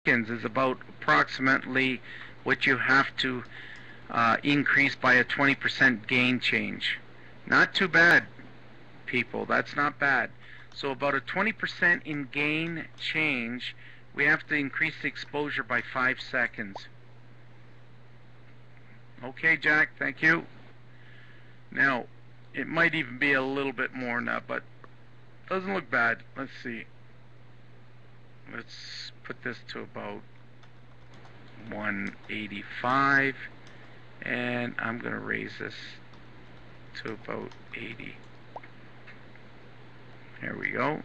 seconds is about approximately what you have to increase by a 20% gain change. Not too bad, people. That's not bad. So about a 20% in gain change, we have to increase the exposure by 5 seconds. Okay, Jack, thank you. Now, it might even be a little bit more now, but doesn't look bad. Let's see. Let's put this to about 185, and I'm going to raise this to about 80. There we go.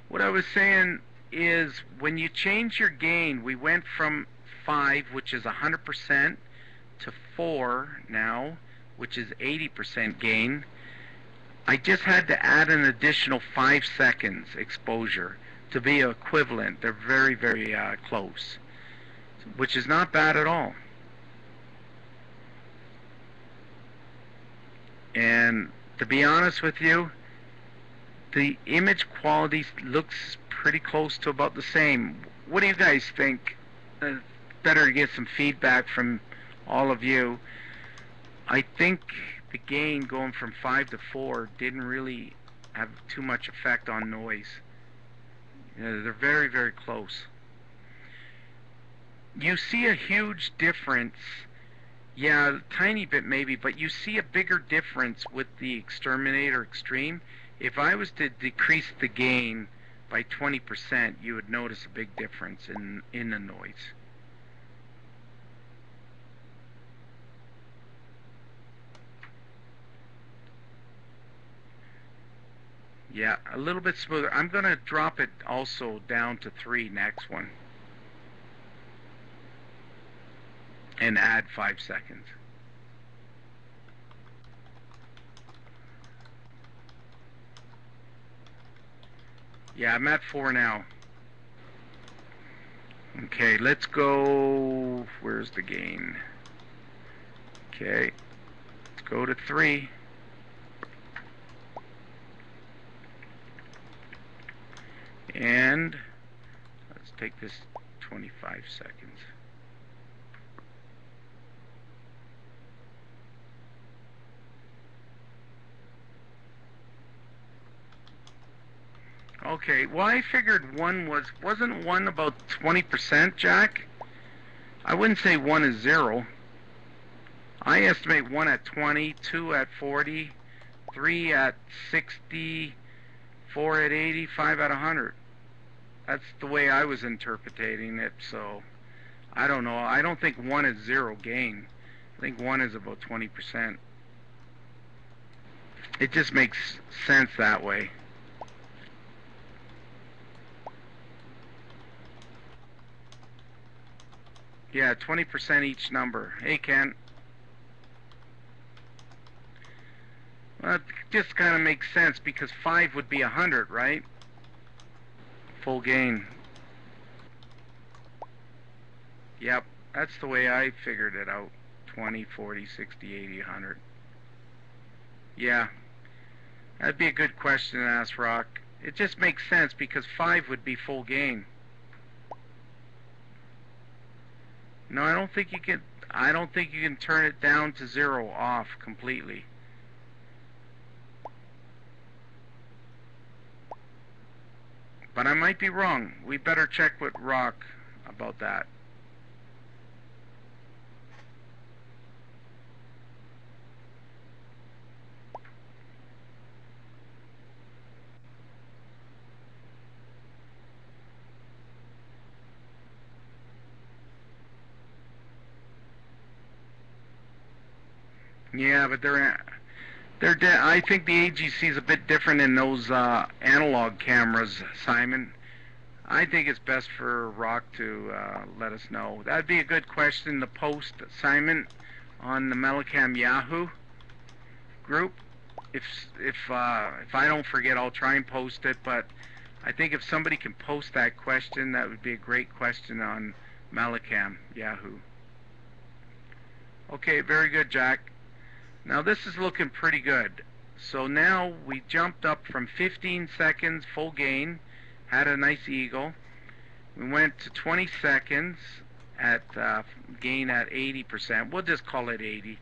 What I was saying is, when you change your gain, we went from 5, which is 100%, to 4 now, which is 80% gain. I just had to add an additional 5 seconds exposure to be equivalent. They're very, very close, which is not bad at all. And to be honest with you, the image quality looks pretty close to about the same. What do you guys think? Better to get some feedback from all of you. I think the gain going from 5 to 4 didn't really have too much effect on noise. They're very, very close. You see a huge difference, yeah, a tiny bit maybe, but you see a bigger difference with the Exterminator Extreme. If I was to decrease the gain by 20%, you would notice a big difference in the noise. Yeah, a little bit smoother. I'm going to drop it also down to 3 next one. And add 5 seconds. Yeah, I'm at 4 now. Okay, let's go. Where's the gain? Okay, let's go to 3. And let's take this 25 seconds. Okay, well, I figured wasn't 1 about 20%, Jack? I wouldn't say 1 is 0. I estimate 1 at 20, 2 at 40, 3 at 60, 4 at 80, 5 at 100. That's the way I was interpreting it, so I don't know. I don't think 1 is 0 gain. I think 1 is about 20%. It just makes sense that way. Yeah, 20% each number. Hey, Ken. Well, it just kind of makes sense because 5 would be 100, right? Full gain. Yep, that's the way I figured it out. 20, 40, 60, 80, 100. Yeah, that'd be a good question to ask Rock. It just makes sense because 5 would be full gain. No, I don't think you can. I don't think you can turn it down to 0 off completely. But I might be wrong. We better check with Rock about that. Yeah, but I think the AGC is a bit different in those analog cameras, Simon. I think it's best for Rock to let us know. That'd be a good question to post, Simon, on the Melicam Yahoo group. If I don't forget, I'll try and post it. But I think if somebody can post that question, that would be a great question on Melicam Yahoo. Okay, very good, Jack. Now this is looking pretty good. So now we jumped up from 15 seconds full gain, had a nice eagle, We went to 20 seconds at gain at 80%. We'll just call it 80.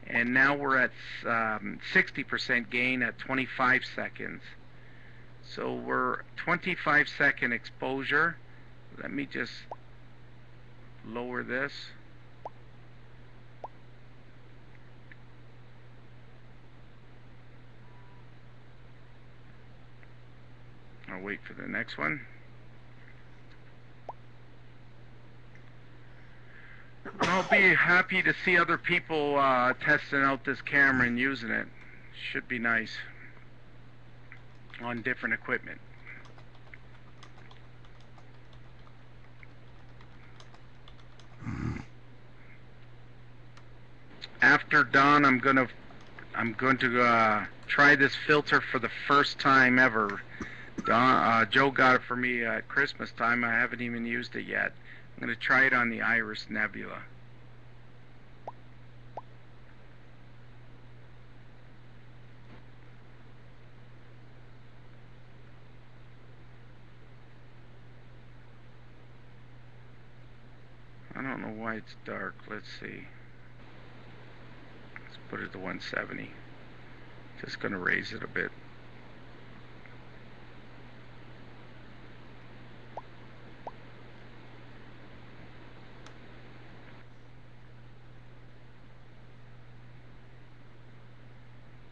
And now we're at 60% gain at 25 seconds. So we're 25-second exposure. Let me just lower this. I'll wait for the next one. I'll be happy to see other people testing out this camera and using it. Should be nice on different equipment. After dawn, I'm going to try this filter for the first time ever. Joe got it for me at Christmas time. I haven't even used it yet. I'm going to try it on the Iris Nebula. I don't know why it's dark. Let's see. Let's put it to 170. Just going to raise it a bit.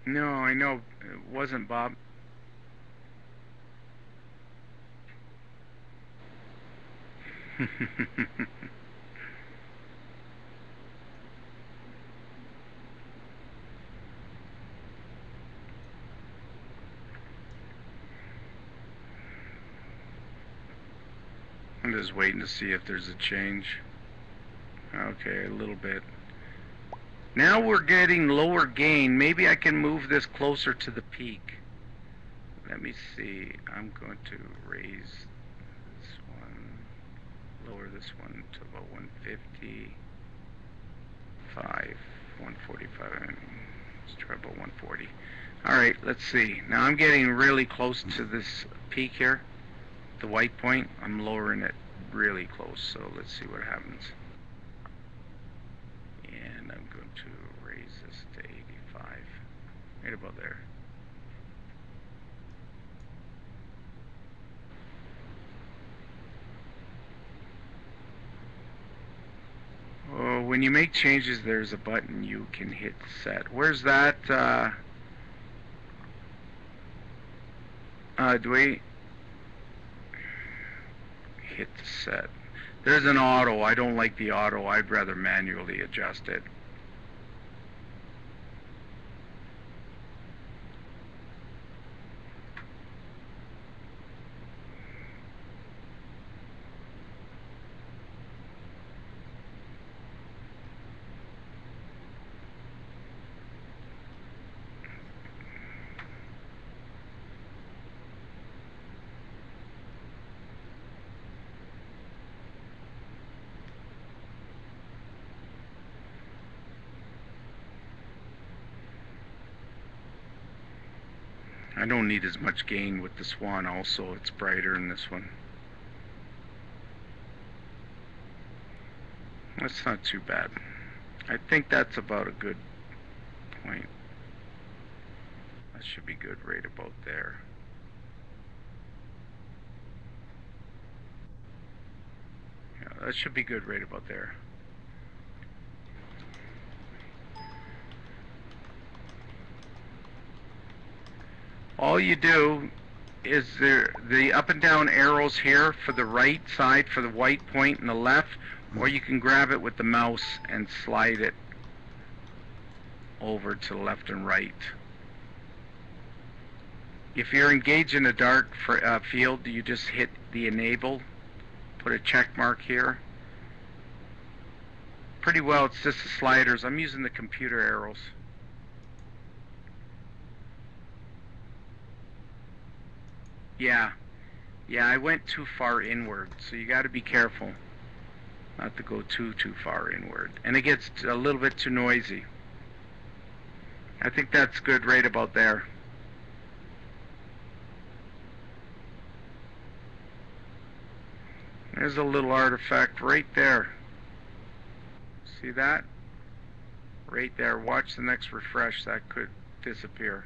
No, I know it wasn't, Bob. I'm just waiting to see if there's a change. Okay, a little bit. Now we're getting lower gain. Maybe I can move this closer to the peak. Let me see. I'm going to raise this one, lower this one to about 155, 145. Let's try about 140. Alright, let's see. Now I'm getting really close to this peak here, the white point. I'm lowering it really close, so let's see what happens. And I'm going to raise this to 85, right about there. Oh, when you make changes, there's a button you can hit set. Where's that? Do we hit the set? There's an auto. I don't like the auto. I'd rather manually adjust it. I don't need as much gain with the Swan also. It's brighter in this one. That's not too bad. I think that's about a good point. That should be good right about there. Yeah, that should be good right about there. All you do is the up and down arrows here for the right side for the white point and the left, or you can grab it with the mouse and slide it over to the left and right. If you're engaged in a dark field, you just hit the enable, put a check mark here. Pretty well it's just the sliders. I'm using the computer arrows. Yeah, I went too far inward, so you got to be careful not to go too far inward, and it gets a little bit too noisy. I think that's good right about there. There's a little artifact right there. See that? Right there. Watch the next refresh. That could disappear.